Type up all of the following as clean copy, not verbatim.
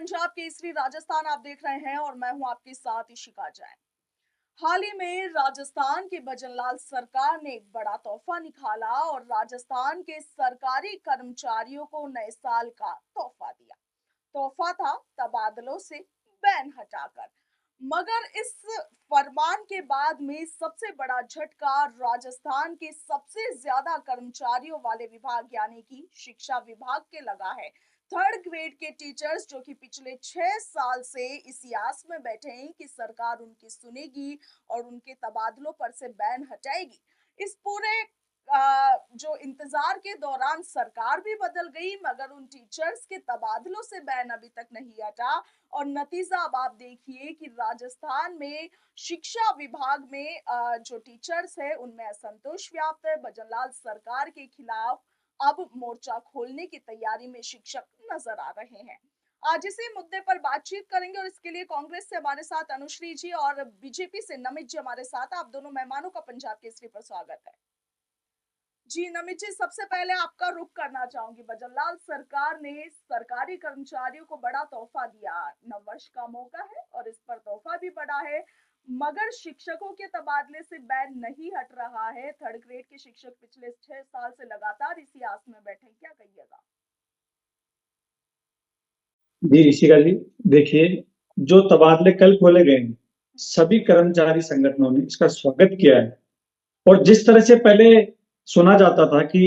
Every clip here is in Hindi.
पंजाब केसरी राजस्थान आप देख रहे हैं और मैं हूं आपके साथ इशिका जैन। हाल ही में राजस्थान के भजनलाल सरकार ने एक बड़ा तोहफा निकाला और राजस्थान के सरकारी कर्मचारियों को नए साल का तोहफा दिया। तोहफा था तबादलों से बैन हटाकर। मगर इस फरमान के बाद में सबसे बड़ा झटका राजस्थान के सबसे ज्यादा कर्मचारियों वाले विभाग यानी कि शिक्षा विभाग के लगा है। थर्ड ग्रेड के टीचर्स जो कि पिछले 6 साल से इस आस में बैठे हैं कि सरकार उनकी सुनेगी और उनके तबादलों पर से बैन हटाएगी। इस पूरे जो इंतजार के दौरान सरकार भी बदल गई मगर उन टीचर्स के तबादलों से बैन अभी तक नहीं हटा। और नतीजा अब आप देखिए कि राजस्थान में शिक्षा विभाग में जो टीचर्स है उनमें असंतोष व्याप्त है। भजनलाल सरकार के खिलाफ अब मोर्चा खोलने की तैयारी में शिक्षक नजर आ रहे हैं। आज इसी मुद्दे पर बातचीत करेंगे और इसके लिए कांग्रेस से हमारे साथ अनुश्री जी और बीजेपी से नमित जी हमारे साथ। आप दोनों मेहमानों का पंजाब केसरी पर स्वागत है। जी नमित जी, सबसे पहले आपका रुख करना चाहूंगी। भजनलाल सरकार ने सरकारी कर्मचारियों को बड़ा तोहफा दिया। नववर्ष का मौका है और इस पर तोहफा भी बड़ा है मगर शिक्षकों के तबादले से बैन नहीं हट रहा है। थर्ड ग्रेड के शिक्षक पिछले 6 साल से लगातार इसी आस में बैठे, क्या कहिएगा? जी ऋषिका जी, देखिए, जो तबादले कल खोले गए हैं सभी कर्मचारी संगठनों ने इसका स्वागत किया है। और जिस तरह से पहले सुना जाता था कि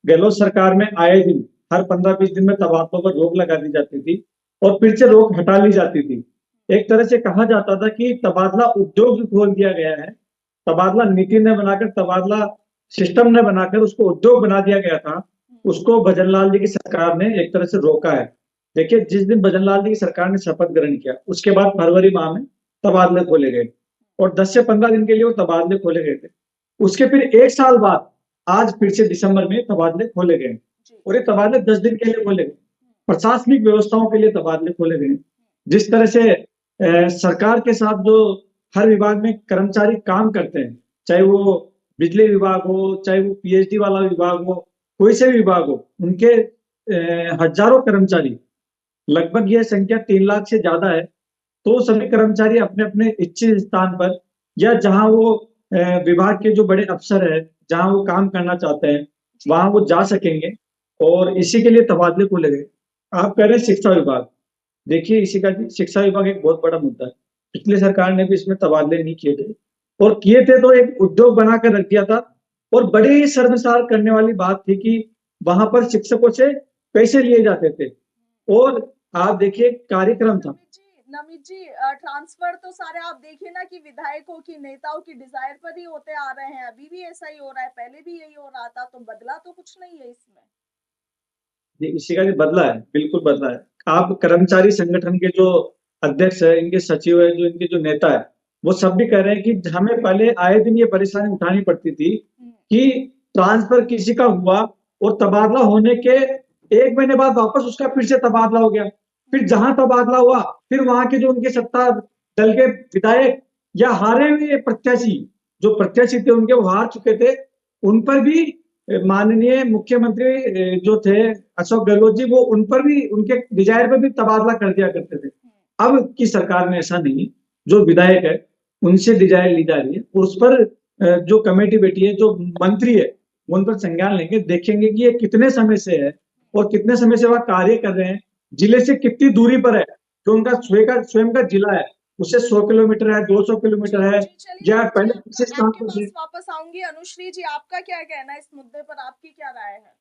गहलोत सरकार में आए दिन हर 15-20 दिन में तबादलों पर रोक लगा दी जाती थी और फिर से रोक हटा ली जाती थी। एक तरह से कहा जाता था कि तबादला उद्योग खोल दिया गया है। तबादला नीति ने बनाकर, तबादला सिस्टम ने बनाकर उसको उद्योग बना दिया गया था। उसको भजनलाल जी की सरकार ने एक तरह से रोका है। देखिए, जिस दिन भजनलाल जी की सरकार ने शपथ ग्रहण किया उसके बाद फरवरी माह में तबादले खोले गए और 10 से 15 दिन के लिए वो तबादले खोले गए थे। उसके फिर 1 साल बाद आज फिर से दिसंबर में तबादले खोले गए और ये तबादले 10 दिन के लिए खोले गए। प्रशासनिक व्यवस्थाओं के लिए तबादले खोले गए। जिस तरह से सरकार के साथ जो हर विभाग में कर्मचारी काम करते हैं, चाहे वो बिजली विभाग हो, चाहे वो पीएचडी वाला विभाग हो, कोई से भी विभाग हो, उनके हजारों कर्मचारी, लगभग यह संख्या 3 लाख से ज्यादा है। तो सभी कर्मचारी अपने अपने इच्छित स्थान पर या जहां वो विभाग के जो बड़े अफसर है, जहां वो काम करना चाहते हैं, वहां वो जा सकेंगे और इसी के लिए तबादले खोले गए। आप कह रहे हैं शिक्षा विभाग, देखिए इसी का शिक्षा विभाग एक बहुत बड़ा मुद्दा है। पिछली सरकार ने भी इसमें तबादले नहीं किए थे और किए थे तो एक उद्योग बनाकर रख दिया था। और बड़ी शर्मसार करने वाली बात थी कि वहां पर शिक्षकों से पैसे लिए जाते थे और आप देखिए कार्यक्रम था। नमित जी, ट्रांसफर तो सारे आप देखिए ना कि विधायकों की, नेताओं की डिजायर पर ही होते आ रहे हैं। अभी भी ऐसा ही हो रहा है, पहले भी यही हो रहा था, तो बदला तो कुछ नहीं है इसमें। ये इसी का बदला है, बिल्कुल बदला है। आप कर्मचारी संगठन के जो अध्यक्ष है, इनके सचिव है, जो इनके जो नेता है, वो सब भी कह रहे हैं कि हमें पहले आए दिन ये परेशानी उठानी पड़ती थी कि ट्रांसफर किसी का हुआ और तबादला होने के 1 महीने बाद वापस उसका फिर से तबादला हो गया। फिर जहां तबादला हुआ फिर वहां के जो उनके सत्ता दल के विधायक या हारे हुए प्रत्याशी, जो प्रत्याशी थे उनके वो हार चुके थे, उन पर भी माननीय मुख्यमंत्री जो थे अशोक गहलोत जी, वो उन पर भी, उनके डिजायर पर भी तबादला कर दिया करते थे। अब की सरकार में ऐसा नहीं, जो विधायक है उनसे डिजायर ली जा रही है। उस पर जो कमेटी बैठी है, जो मंत्री है, उन पर संज्ञान लेंगे, देखेंगे कि ये कितने समय से है और कितने समय से वह कार्य कर रहे हैं, जिले से कितनी दूरी पर है। जो उनका स्वयं का जिला है उससे 100 किलोमीटर है, 200 किलोमीटर है, या पहले किसी स्थान आपके पास वापस आऊंगी। अनुश्री जी, आपका क्या कहना है इस मुद्दे पर? आपकी क्या राय है?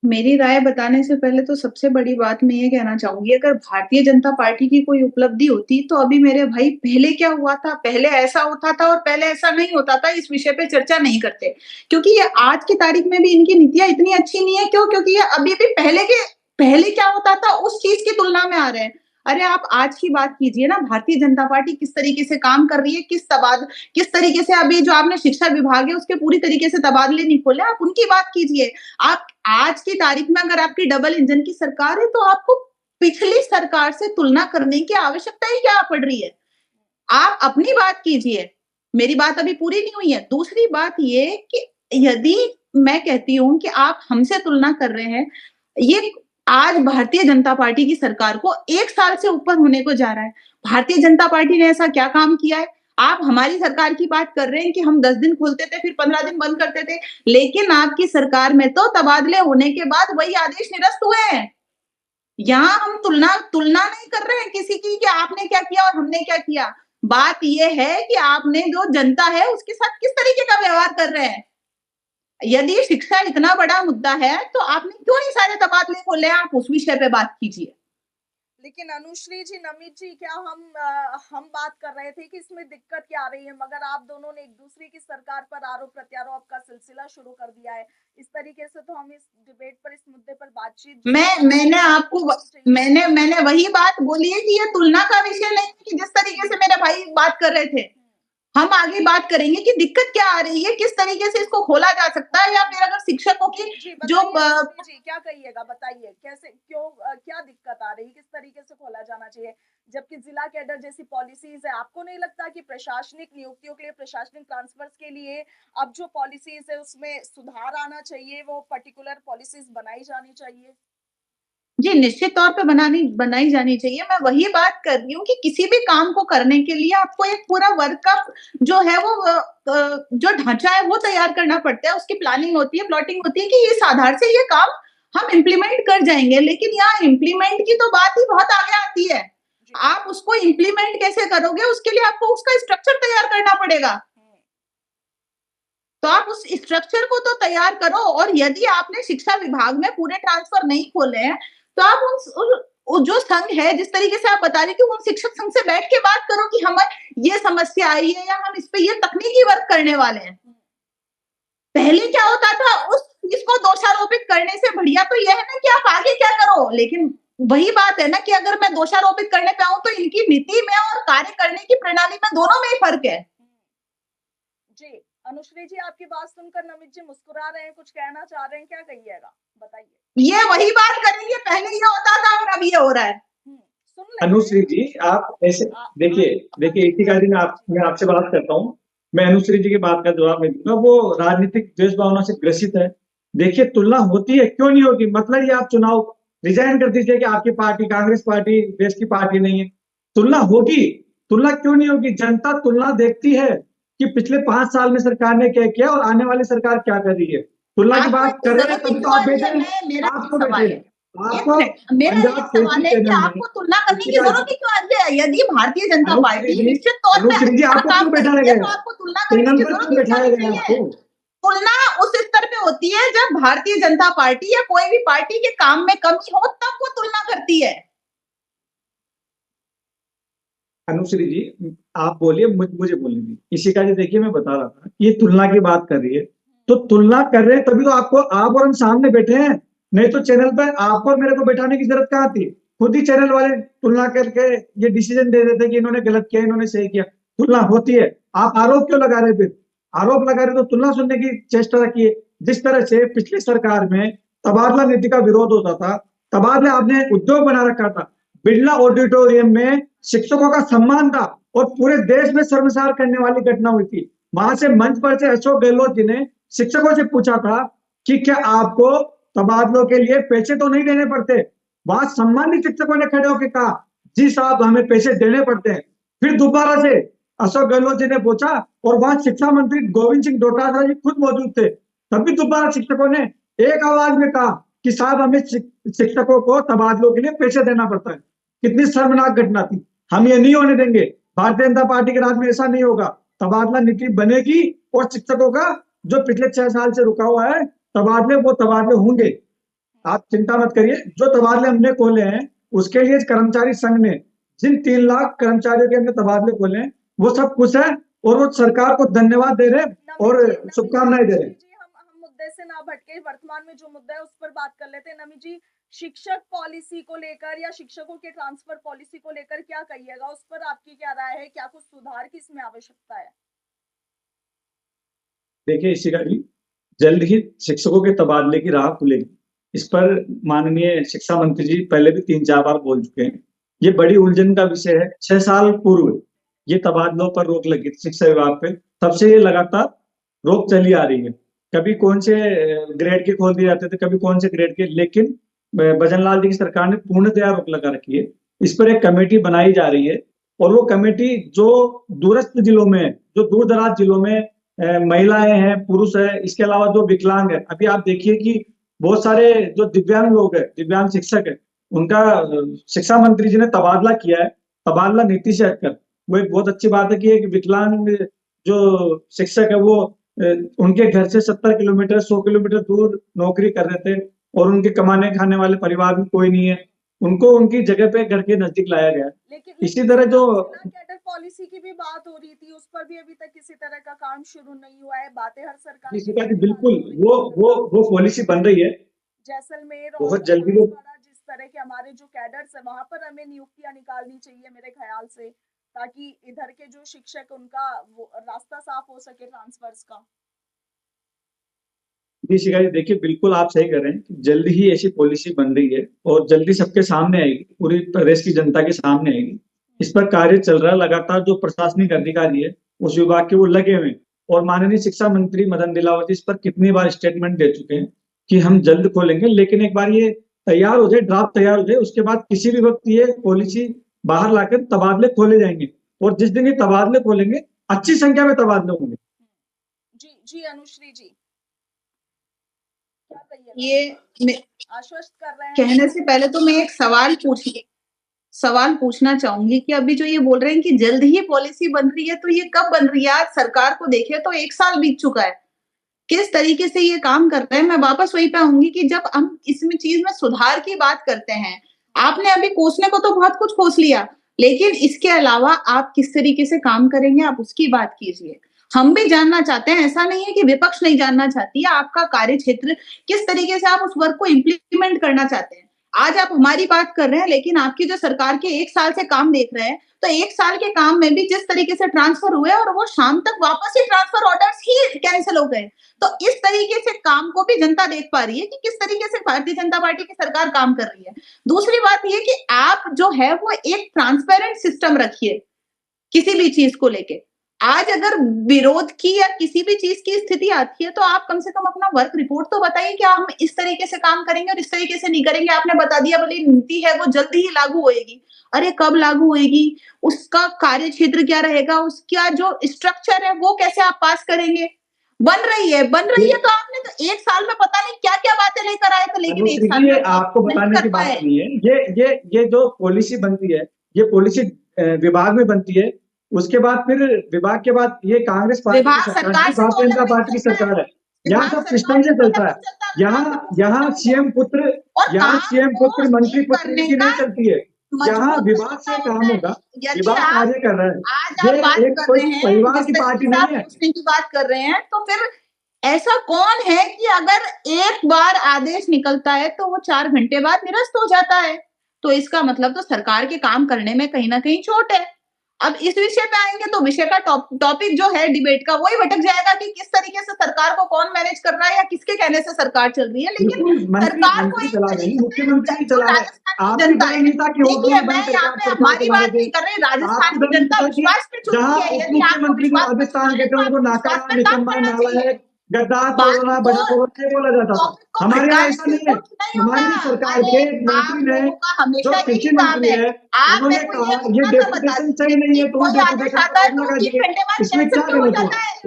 मेरी राय बताने से पहले तो सबसे बड़ी बात मैं ये कहना चाहूंगी, अगर भारतीय जनता पार्टी की कोई उपलब्धि होती तो अभी मेरे भाई पहले क्या हुआ था, पहले ऐसा होता था और पहले ऐसा नहीं होता था, इस विषय पे चर्चा नहीं करते। क्योंकि ये आज की तारीख में भी इनकी नीतियां इतनी अच्छी नहीं है। क्यों? क्योंकि ये अभी भी पहले क्या होता था उस चीज की तुलना में आ रहे हैं। अरे आप आज की बात कीजिए ना, भारतीय जनता पार्टी किस तरीके से काम कर रही है, किस तरीके से अभी जो आपने शिक्षा विभाग है उसके पूरी तरीके से तबादले नहीं खोले, आप उनकी बात कीजिए। आप आज की तारीख में अगर आपकी डबल इंजन की सरकार है तो आपको पिछली सरकार से तुलना करने की आवश्यकता ही क्या पड़ रही है? आप अपनी बात कीजिए। मेरी बात अभी पूरी नहीं हुई है। दूसरी बात ये कि यदि मैं कहती हूं कि आप हमसे तुलना कर रहे हैं, ये आज भारतीय जनता पार्टी की सरकार को 1 साल से ऊपर होने को जा रहा है। भारतीय जनता पार्टी ने ऐसा क्या काम किया है? आप हमारी सरकार की बात कर रहे हैं कि हम 10 दिन खोलते थे, फिर 15 दिन बंद करते थे, लेकिन आपकी सरकार में तो तबादले होने के बाद वही आदेश निरस्त हुए हैं। यहाँ हम तुलना नहीं कर रहे हैं किसी की कि आपने क्या किया और हमने क्या किया। बात ये है कि आपने जो जनता है उसके साथ किस तरीके का व्यवहार कर रहे हैं। यदि शिक्षा इतना बड़ा मुद्दा है तो आपने क्यों नहीं सारे तबादले खोले? आप उस विषय पे बात कीजिए। लेकिन अनुश्री जी, नमित जी, क्या हम बात कर रहे थे कि इसमें दिक्कत क्या आ रही है, मगर आप दोनों ने एक दूसरे की सरकार पर आरोप प्रत्यारोप का सिलसिला शुरू कर दिया है। इस तरीके से तो हम इस डिबेट पर, इस मुद्दे पर बातचीत मैंने वही बात बोली है कि ये तुलना का विषय नहीं है कि जिस तरीके से मेरे भाई बात कर रहे थे। हम आगे बात करेंगे कि दिक्कत क्या आ रही है, किस तरीके से इसको खोला जा सकता है, या फिर अगर शिक्षकों की जो जी क्या कहिएगा, बताइए कैसे, क्यों, क्या दिक्कत आ रही है, किस तरीके से खोला जाना चाहिए, जबकि जिला कैडर जैसी पॉलिसीज है। आपको नहीं लगता कि प्रशासनिक नियुक्तियों के लिए, प्रशासनिक ट्रांसफर्स के लिए अब जो पॉलिसीज है उसमें सुधार आना चाहिए, वो पर्टिकुलर पॉलिसीज बनाई जानी चाहिए? जी, निश्चित तौर पे बनाई जानी चाहिए। मैं वही बात कर रही हूँ कि किसी भी काम को करने के लिए आपको एक पूरा वर्क का जो है वो जो ढांचा है वो तैयार करना पड़ता है, उसकी प्लानिंग होती है, प्लॉटिंग होती है कि इस आधार से ये काम हम इम्प्लीमेंट कर जाएंगे। लेकिन यहाँ इम्प्लीमेंट की तो बात ही बहुत आगे आती है। आप उसको इम्प्लीमेंट कैसे करोगे, उसके लिए आपको उसका स्ट्रक्चर तैयार करना पड़ेगा। तो आप उस स्ट्रक्चर को तो तैयार करो, और यदि आपने शिक्षा विभाग में पूरे ट्रांसफर नहीं खोले हैं तो आप उन जो संघ है, जिस तरीके से आप बता रहे कि उन शिक्षक संघ से बैठ के बात करो कि हमें ये समस्या आई है या हम इस पे ये तकनीकी वर्क करने वाले हैं। पहले क्या होता था, इसको दोषारोपित करने से बढ़िया तो यह है ना कि आप आगे क्या करो। लेकिन वही बात है ना कि अगर मैं दोषारोपित करने पे आऊं तो इनकी नीति में और कार्य करने की प्रणाली में दोनों में ही फर्क है। जी अनुश्री जी, आपकी बात सुनकर नमित जी मुस्कुरा रहे हैं, कुछ कहना चाह रहे हैं, क्या कहिएगा, बताइए। ये वही बात करेंगे, पहले ये होता था और अब ये हो रहा है। अनुश्री जी, आप ऐसे देखिए इसी का दिन मैं आपसे बात करता हूँ। मैं अनुश्री जी की बात का जवाब नहीं दूंगा, वो राजनीतिक द्वेष भावना से ग्रसित है। देखिए तुलना होती है, क्यों नहीं होगी? मतलब ये आप चुनाव रिजाइन कर दीजिए कि आपकी पार्टी कांग्रेस पार्टी देश की पार्टी नहीं है। तुलना होगी, तुलना क्यों नहीं होगी? जनता तुलना देखती है कि पिछले 5 साल में सरकार ने क्या किया और आने वाली सरकार क्या कर रही है। तुलना की बात कर रहे हैं तभी तो आप बैठे, आपको बैठे मेरा एक सवाल है कि आपको तुलना करने की जरूरत क्यों है? यदि भारतीय जनता पार्टी निश्चित तौर पे आपको बैठाया गया, तो आपको तुलना करने की जरूरत बैठाया गया आपको। तुलना उस स्तर पे होती है जब भारतीय जनता पार्टी या कोई भी पार्टी के काम में कमी हो, तब वो तुलना करती है। अनुश्री जी, आप बोलिए, मुझे बोलने दीजिए। इसी का देखिए मैं बता रहा था, ये तुलना की बात कर रही है, तो तुलना कर रहे हैं तभी तो आपको, आप और हम सामने बैठे हैं। नहीं तो चैनल पर आपको और मेरे को बैठाने की जरूरत कहाँ थी? खुद ही चैनल वाले तुलना करके ये डिसीजन दे देते कि इन्होंने गलत किया, इन्होंने सही किया। तुलना होती है, आप आरोप क्यों लगा रहे? फिर आरोप लगा रहे तो तुलना सुनने की चेष्टा रखिए। जिस तरह से पिछली सरकार में तबादला नीति का विरोध होता था, तबादला आपने उद्योग बना रखा था, बिरला ऑडिटोरियम में शिक्षकों का सम्मान था और पूरे देश में शर्मसार करने वाली घटना हुई थी। वहां से मंच पर से अशोक गहलोत जी ने शिक्षकों से पूछा था कि क्या आपको तबादलों के लिए पैसे तो नहीं देने पड़ते? वहां सम्मानित शिक्षकों ने खड़े होकर कहा जी साहब हमें पैसे देने पड़ते हैं। फिर दोबारा से अशोक गहलोत जी ने पूछा और वहां शिक्षा मंत्री गोविंद सिंह डोटासरा जी खुद मौजूद थे, तभी दोबारा शिक्षकों ने एक आवाज में कहा कि साहब हमें शिक्षकों को तबादलों के लिए पैसे देना पड़ता है। कितनी शर्मनाक घटना थी। हम ये नहीं होने देंगे, भारतीय जनता पार्टी के राज में ऐसा नहीं होगा। तबादला नीति बनेगी और शिक्षकों का जो पिछले 6 साल से रुका हुआ है तबादले, वो तबादले होंगे। आप चिंता मत करिए। जो तबादले हमने खोले हैं उसके लिए कर्मचारी संघ ने जिन 3 लाख कर्मचारियों के हमने तबादले खोले हैं वो सब खुश है और वो सरकार को धन्यवाद दे रहे हैं और शुभकामनाएं दे रहे हैं। हम मुद्दे से ना भटके, वर्तमान में जो मुद्दा है उस पर बात कर लेते हैं। नमित जी, शिक्षक पॉलिसी को लेकर या शिक्षकों के ट्रांसफर पॉलिसी को लेकर क्या कहिएगा, उस पर आपकी क्या राय है? क्या कुछ सुधार की इसमें आवश्यकता है? देखिए इसी का जल्द ही शिक्षकों के तबादले की राह खुलेगी। इस पर माननीय शिक्षा मंत्री जी पहले भी 3-4 बार बोल चुके हैं। ये बड़ी उलझन का विषय है। 6 साल पूर्व ये तबादलों पर रोक लगी थी शिक्षा विभाग पे, तब से ये लगातार रोक चली आ रही है। कभी कौन से ग्रेड के खोल दिए जाते थे, कभी कौन से ग्रेड के, लेकिन भजनलाल जी की सरकार ने पूर्णतया रोक लगा रखी है। इस पर एक कमेटी बनाई जा रही है और वो कमेटी जो दूरस्थ जिलों में, जो दूर दराज जिलों में महिलाएं हैं, पुरुष है, इसके अलावा जो विकलांग है, अभी आप देखिए कि बहुत सारे जो दिव्यांग लोग हैं, दिव्यांग शिक्षक है, उनका शिक्षा मंत्री जी ने तबादला किया है, तबादला नीति से हटकर। वो एक बहुत अच्छी बात है कि एक विकलांग जो शिक्षक है वो उनके घर से 70 किलोमीटर 100 किलोमीटर दूर नौकरी कर रहे थे और उनके कमाने खाने वाले परिवार में कोई नहीं है, उनको उनकी जगह पे घर के नजदीक लाया गया। इसी तरह जो कैडर पॉलिसी की भी बात हो रही थी, उस पर भी अभी तक किसी तरह का काम शुरू नहीं हुआ है। बातें हर सरकार बिल्कुल वो पॉलिसी बन रही है जैसलमेर और बहुत जल्दी। वो जिस तरह के हमारे जो कैडर्स है वहां पर हमें नियुक्तियां निकालनी चाहिए मेरे ख्याल से, ताकि इधर के जो शिक्षक उनका वो रास्ता साफ हो सके ट्रांसफर्स का। जी शिखा जी, देखिए बिल्कुल आप सही कर रहे हैं, जल्दी ही ऐसी पॉलिसी बन रही है और जल्दी सबके सामने आएगी, पूरी प्रदेश की जनता के सामने आएगी। इस पर कार्य चल रहा है लगातार। जो प्रशासनिक अधिकारी है उस विभाग के वो लगे हुए हैं और माननीय शिक्षा मंत्री मदन दिलावर जी इस पर कितनी बार स्टेटमेंट दे चुके हैं कि हम जल्द खोलेंगे, लेकिन एक बार ये तैयार हो जाए, ड्राफ्ट तैयार हो जाए, उसके बाद किसी भी वक्त ये पॉलिसी बाहर लाकर तबादले खोले जाएंगे और जिस दिन ये तबादले खोलेंगे अच्छी संख्या में तबादले होंगे। जी जी अनुश्री जी, ये आश्वस्त कर रहे हैं। कहने से पहले तो मैं एक सवाल पूछना चाहूंगी कि अभी जो ये बोल रहे हैं कि जल्द ही पॉलिसी बन रही है, तो ये कब बन रही है? आज सरकार को देखिए तो 1 साल बीत चुका है। किस तरीके से ये काम कर रहे हैं? मैं वापस वही पे आऊंगी कि जब हम इसमें चीज में सुधार की बात करते हैं, आपने अभी कोसने को तो बहुत कुछ कोस लिया, लेकिन इसके अलावा आप किस तरीके से काम करेंगे, आप उसकी बात कीजिए। हम भी जानना चाहते हैं, ऐसा नहीं है कि विपक्ष नहीं जानना चाहती है, आपका कार्य क्षेत्र किस तरीके से आप उस वर्क को इम्प्लीमेंट करना चाहते हैं। आज आप हमारी बात कर रहे हैं, लेकिन आपकी जो सरकार के 1 साल से काम देख रहे हैं, तो 1 साल के काम में भी जिस तरीके से ट्रांसफर हुए और वो शाम तक वापस ही ट्रांसफर ऑर्डर्स ही कैंसिल हो गए। तो इस तरीके से काम को भी जनता देख पा रही है कि किस तरीके से भारतीय जनता पार्टी की सरकार काम कर रही है। दूसरी बात ये कि आप जो है वो एक ट्रांसपेरेंट सिस्टम रखिए किसी भी चीज को लेके। आज अगर विरोध की या किसी भी चीज की स्थिति आती है, तो आप कम से कम अपना वर्क रिपोर्ट तो बताइए कि हम इस तरीके से काम करेंगे और इस तरीके से नहीं करेंगे। आपने बता दिया बोली नीति है वो जल्दी ही लागू होएगी। अरे कब लागू होएगी, उसका कार्य क्षेत्र क्या रहेगा, उसका जो स्ट्रक्चर है वो कैसे आप पास करेंगे? बन रही है तो आपने तो 1 साल में पता नहीं क्या क्या बातें लेकर आए थे, लेकिन 1 साल में आपको बताने की बात नहीं है। ये जो पॉलिसी बनती है, ये पॉलिसी विभाग में बनती है, उसके बाद फिर विभाग के बाद ये कांग्रेस पार्टी भारतीय जनता पार्टी की सरकार है। यहाँ सब सिस्टम से चलता है। यहाँ सीएम पुत्र मंत्री पुत्र की नहीं चलती है। यहाँ विभाग से काम होगा, विभाग कार्य कर रहा है। ये एक कोई परिवार की पार्टी नहीं है। की बात कर रहे हैं, तो फिर ऐसा कौन है कि अगर एक बार आदेश निकलता है तो वो 4 घंटे बाद निरस्त हो जाता है? तो इसका मतलब तो सरकार के काम करने में कहीं ना कहीं चोट है। अब इस विषय पे आएंगे तो विषय का टॉपिक जो है डिबेट का वही भटक जाएगा कि किस तरीके से सरकार को कौन मैनेज कर रहा है या किसके कहने से सरकार चल रही है। लेकिन सरकार को मुख्यमंत्री चला रहा है। देखिए मैं यहाँ पे हमारी बात नहीं कर रही, राजस्थान की जनता विश्वास पे चुकी है। यदि आप राजस्थान के को नाकारा निकम्मा नालायक गद्दार बोला जाता था। हमारे यहाँ ऐसा नहीं है। हमारी सरकार के मंत्री ने जो कृषि मंत्री है उन्होंने कहा ये डेपुटेशन सही नहीं है, तो इसमें क्या गलत है?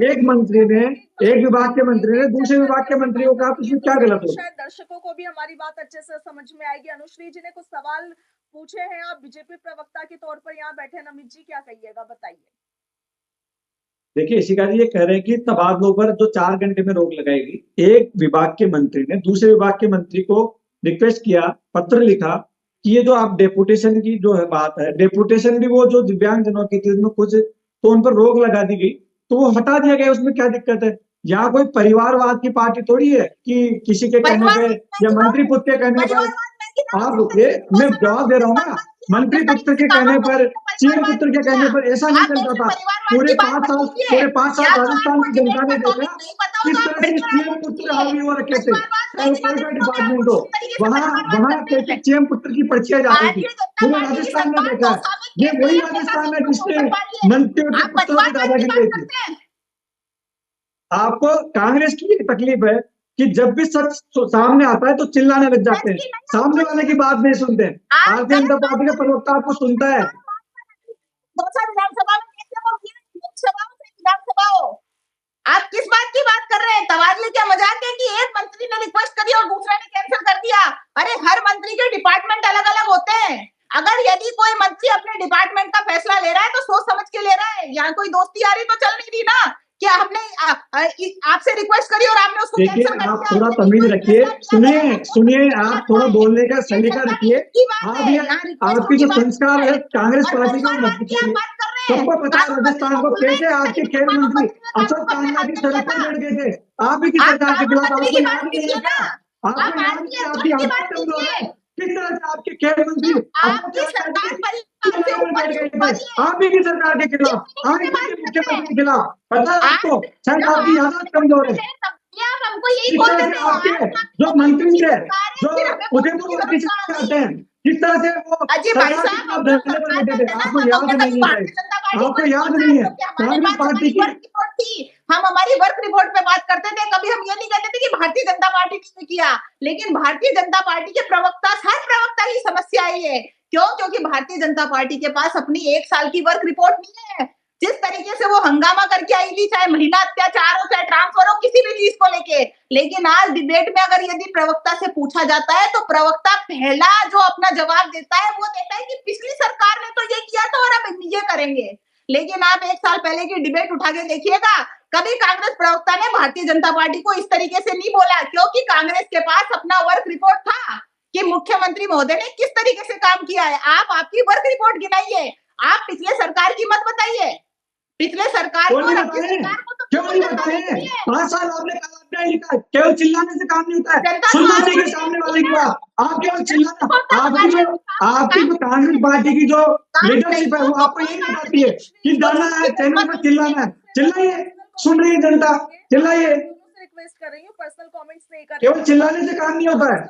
एक मंत्री ने, एक विभाग के मंत्री ने दूसरे विभाग के मंत्री को कहा, इसमें क्या गलत है? शायद दर्शकों को भी हमारी बात अच्छे से समझ में आएगी। अनुश्री जी ने कुछ सवाल पूछे हैं, आप बीजेपी प्रवक्ता के तौर पर यहाँ बैठे, नमित जी क्या कहिएगा, बताइए। देखिए इशिका जी ये कह रहे हैं कि तबादलों पर जो 4 घंटे में रोक लगाएगी। एक विभाग के मंत्री ने दूसरे विभाग के मंत्री को रिक्वेस्ट किया, पत्र लिखा कि ये जो आप डेपुटेशन की जो है बात है, डेपुटेशन भी वो जो दिव्यांग जनों की थी उसमें कुछ तो उन पर रोक लगा दी गई, तो वो हटा दिया गया, उसमें क्या दिक्कत है? यहाँ कोई परिवारवाद की पार्टी थोड़ी है कि किसी के कहने पे या मंत्री पुत्र के कहने पर। आप रुकिए, मैं जवाब दे रहा हूँ ना। मंत्री पुत्र के कहने पर, सीएम पुत्र के कहने पर ऐसा नहीं चलता था। पूरे 5 साल राजस्थान की जनता ने देखा किस तरह से सीएम पुत्र हावी हो रखे थे। डिपार्टमेंट हो वहाँ सीएम पुत्र की पर्चियां जाती थी, पूरे राजस्थान में देखा। ये वही राजस्थान है जिसने मंत्रियों के पुत्रों की दादागिरी थी। आपको कांग्रेस की एक तकलीफ है कि जब भी सच सामने आता है तो चिल्लाने लग जाते हैं, सामने वाले की बात नहीं सुनते हैं। भारतीय जनता पार्टी का प्रवक्ता आपको सुनता है। विधानसभा में कैसे वो लोकसभा से विधानसभा, आप किस बात की बात कर रहे हैं? तबादले क्या मजाक है कि एक मंत्री ने रिक्वेस्ट करी और दूसरे ने कैंसिल कर दिया? अरे हर मंत्री के डिपार्टमेंट अलग अलग होते हैं। अगर यदि कोई मंत्री अपने डिपार्टमेंट का फैसला ले रहा है तो सोच समझ के ले रहा है। यहाँ कोई दोस्ती यारी तो चल नहीं रही ना, क्या हमने आपसे रिक्वेस्ट करी और आपने उसको देखिए, कैंसिल कर आप दिया? थोड़ा तमीज रखिए, सुनिए, आप थोड़ा बोलने का सलीका रखिए। आपकी जो संस्कार है कांग्रेस पार्टी को मत दिखाइए। सबको पता है राजस्थान को कैसे आपके खेल मंत्री अशोक कांडला की सड़क पर बैठ गए थे, आप ही की सरकार के खिलाफ। आपको याद नहीं है क्या? आपको याद नहीं है? आपकी हालत कमजोर है। किस तरह से आपके खेल मंत्री अशोक कांडला बैठ गए थे आप ही की सरकार के खिलाफ, आप ही के मुख्यमंत्री के खिलाफ? पता है आपको? शायद आपकी हालत कमजोर है। आपके जो मंत्री थे, जो उदयपुर के चाहते हैं, किस तरह से वो सरकार के खिलाफ धरने पर बैठे थे, आपको याद नहीं है? आपको याद नहीं है? कांग्रेस पार्टी की हम हमारी वर्क रिपोर्ट पे बात करते थे, कभी हम ये नहीं कहते थे कि भारतीय जनता पार्टी ने किया। लेकिन भारतीय जनता पार्टी के प्रवक्ता, हर प्रवक्ता की समस्या है। क्यों? क्योंकि भारतीय जनता पार्टी के पास अपनी 1 साल की वर्क रिपोर्ट नहीं है। जिस तरीके से वो हंगामा करके आई थी, चाहे महिला अत्याचार हो, चाहे ट्रांसफर हो, किसी भी चीज को लेके। लेकिन आज डिबेट में अगर यदि प्रवक्ता से पूछा जाता है तो प्रवक्ता पहला जो अपना जवाब देता है वो देता है कि पिछली सरकार ने तो ये किया था और अब ये करेंगे। लेकिन आप 1 साल पहले की डिबेट उठा के देखिएगा, कभी कांग्रेस प्रवक्ता ने भारतीय जनता पार्टी को इस तरीके से नहीं बोला, क्योंकि कांग्रेस के पास अपना वर्क रिपोर्ट था कि मुख्यमंत्री महोदय ने किस तरीके से काम किया है। आप आपकी वर्क रिपोर्ट गिनाइए, आप पिछले सरकार की मत बताइए। पिछले सरकार को क्यों नहीं बताए? 5 साल आपने लिखा, केवल चिल्लाने से काम नहीं होता है, सुनना चाहिए सामने वाले की बात। आप केवल चिल्लाना, आपकी जो कांग्रेस पार्टी की जो लीडरशिप है वो आपको यही बताती है कि जाना है चैनल पर चिल्लाना है। चिल्लाइए, सुन रही है जनता, चिल्लाइए। रिक्वेस्ट कर रही हूँ, पर्सनल कमेंट्स नहीं कर। केवल चिल्लाने से काम नहीं होता है।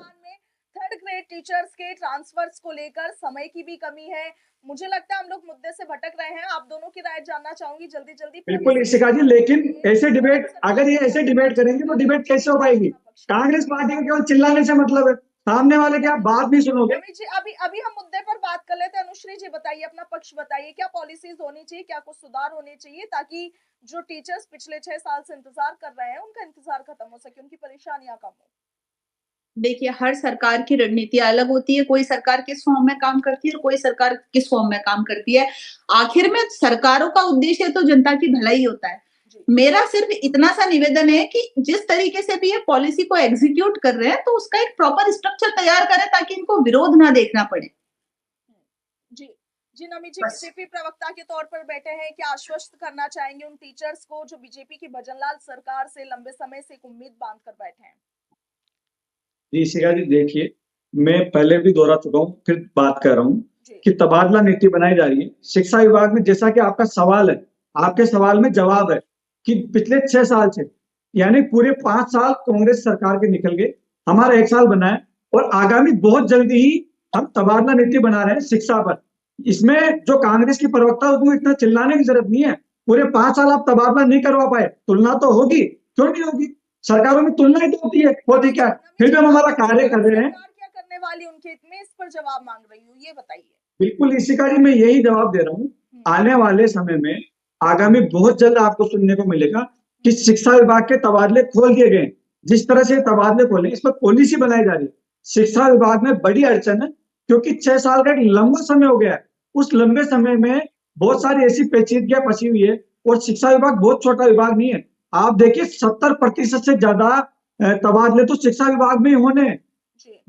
थर्ड ग्रेड टीचर्स के ट्रांसफर्स को लेकर समय की भी कमी है। मुझे लगता है हम लोग मुद्दे से भटक रहे हैं। आप दोनों की राय जानना चाहूंगी जल्दी। बिल्कुल इशिका जी, लेकिन ऐसे डिबेट, अगर ये ऐसे डिबेट करेंगे तो डिबेट कैसे हो पाएगी? कांग्रेस पार्टी को केवल चिल्लाने से मतलब है, सामने वाले की आप बात नहीं सुनोगे। जी, अभी हम मुद्दे पर बात कर लेते हैं। अनुश्री जी बताइए, अपना पक्ष बताइए, क्या पॉलिसीज होनी चाहिए, क्या कुछ सुधार होने चाहिए ताकि जो टीचर्स पिछले 6 साल से इंतजार कर रहे हैं उनका इंतजार खत्म हो सके, उनकी परेशानियां कम हो। देखिए, हर सरकार की रणनीति अलग होती है। कोई सरकार किस फॉर्म में काम करती है और कोई सरकार किस फॉर्म में काम करती है। आखिर में सरकारों का उद्देश्य तो जनता की भलाई होता है। मेरा सिर्फ इतना सा निवेदन है कि जिस तरीके से भी ये पॉलिसी को एग्जीक्यूट कर रहे हैं तो उसका एक प्रॉपर स्ट्रक्चर तैयार करें ताकि इनको विरोध ना देखना पड़े। जी नमी जी, बीजेपी प्रवक्ता के तौर पर बैठे हैं, क्या आश्वस्त करना चाहेंगे उन टीचर्स को जो बीजेपी की भजनलाल सरकार से लंबे समय से एक उम्मीद बांध कर बैठे हैं? जी शिखा जी, देखिए, मैं पहले भी दोहरा चुका हूँ, फिर बात कर रहा हूँ कि तबादला नीति बनाई जा रही है शिक्षा विभाग में। जैसा कि आपका सवाल है, आपके सवाल में जवाब है कि पिछले 6 साल से, यानी पूरे 5 साल कांग्रेस सरकार के निकल गए, हमारा 1 साल बना है और आगामी बहुत जल्दी ही हम तबादला नीति बना रहे हैं शिक्षा पर। इसमें जो कांग्रेस की प्रवक्ता उसको इतना चिल्लाने की जरूरत नहीं है। पूरे 5 साल आप तबादला नहीं करवा पाए, तुलना तो होगी, क्यों नहीं होगी? सरकारों में तुलना ही तो होती है, होती क्या? फिर भी हम हमारा कार्य कर रहे हैं। क्या करने वाली उनके हित में, इस पर जवाब मांग रही हूँ, ये बताइए। बिल्कुल इशिका जी, मैं यही जवाब दे रहा हूँ। आने वाले समय में आगामी बहुत जल्द आपको सुनने को मिलेगा कि शिक्षा विभाग के तबादले खोल दिए गए। जिस तरह से तबादले खोले, इस पर पॉलिसी बनाई जा रही है। शिक्षा विभाग में बड़ी अड़चन है क्योंकि 6 साल का एक लंबा समय हो गया है। उस लंबे समय में बहुत सारी ऐसी पेचीदगियां फंसी हुई है और शिक्षा विभाग बहुत छोटा विभाग नहीं है। आप देखिए 70% से ज्यादा तबादले तो शिक्षा विभाग में होने।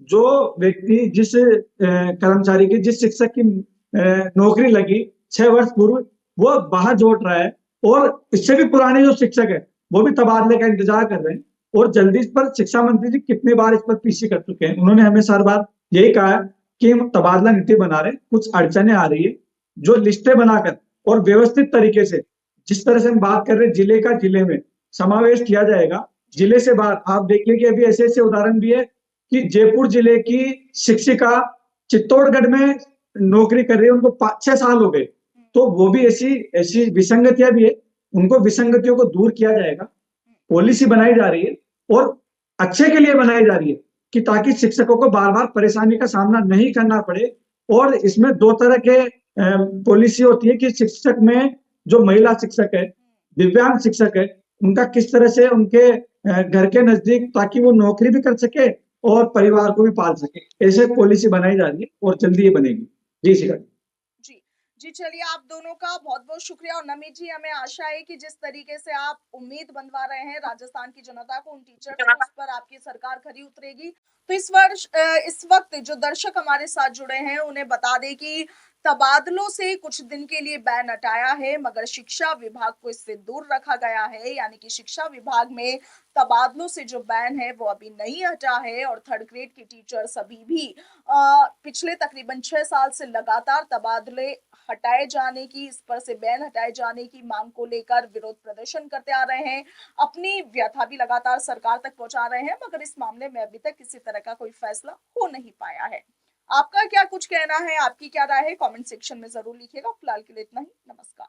जो व्यक्ति, जिस कर्मचारी की, जिस शिक्षक की नौकरी लगी 6 वर्ष पूर्व, वो बाहर जोट रहा है और इससे भी पुराने जो शिक्षक है वो भी तबादले का इंतजार कर रहे हैं। और जल्दी इस पर शिक्षा मंत्री जी कितनी बार इस पर पीसी कर चुके हैं। उन्होंने हमें हर बार यही कहा है कि हम तबादला नीति बना रहे हैं, कुछ अड़चने आ रही है, जो लिस्टें बनाकर और व्यवस्थित तरीके से, जिस तरह से हम बात कर रहे हैं जिले का जिले में समावेश किया जाएगा। जिले से बाहर आप देखिए कि अभी ऐसे उदाहरण भी है कि जयपुर जिले की शिक्षिका चित्तौड़गढ़ में नौकरी कर रही है, उनको 6 साल हो गए। तो वो भी ऐसी विसंगतियां भी है, उनको विसंगतियों को दूर किया जाएगा। पॉलिसी बनाई जा रही है और अच्छे के लिए बनाई जा रही है कि ताकि शिक्षकों को बार बार परेशानी का सामना नहीं करना पड़े। और इसमें दो तरह के पॉलिसी होती है कि शिक्षक में जो महिला शिक्षक है, दिव्यांग शिक्षक है, उनका किस तरह से उनके घर के नजदीक, ताकि वो नौकरी भी कर सके और परिवार को भी पाल सके। ऐसे पॉलिसी बनाई जा रही है और जल्दी ही बनेगी। जी शिखा जी। जी जी, चलिए आप दोनों का बहुत बहुत शुक्रिया। और नमित जी, हमें आशा है कि जिस तरीके से आप उम्मीद बंधवा रहे हैं राजस्थान की जनता को, उन टीचर्स को, उस पर आपकी सरकार खरी उतरेगी। तो इस वक्त जो दर्शक हमारे साथ जुड़े हैं उन्हें बता दें कि तबादलों से कुछ दिन के लिए बैन हटाया है, मगर शिक्षा विभाग को इससे दूर रखा गया है। यानी कि शिक्षा विभाग में तबादलों से जो बैन है वो अभी नहीं हटा है। और थर्ड ग्रेड के टीचर्स अभी भी पिछले तकरीबन 6 साल से लगातार तबादले हटाए जाने की, इस पर से बैन हटाए जाने की मांग को लेकर विरोध प्रदर्शन करते आ रहे हैं। अपनी व्यथा भी लगातार सरकार तक पहुंचा रहे हैं, मगर इस मामले में अभी तक किसी तरह का कोई फैसला हो नहीं पाया है। आपका क्या कुछ कहना है, आपकी क्या राय है, कमेंट सेक्शन में जरूर लिखिएगा। फिलहाल के लिए इतना ही, नमस्कार।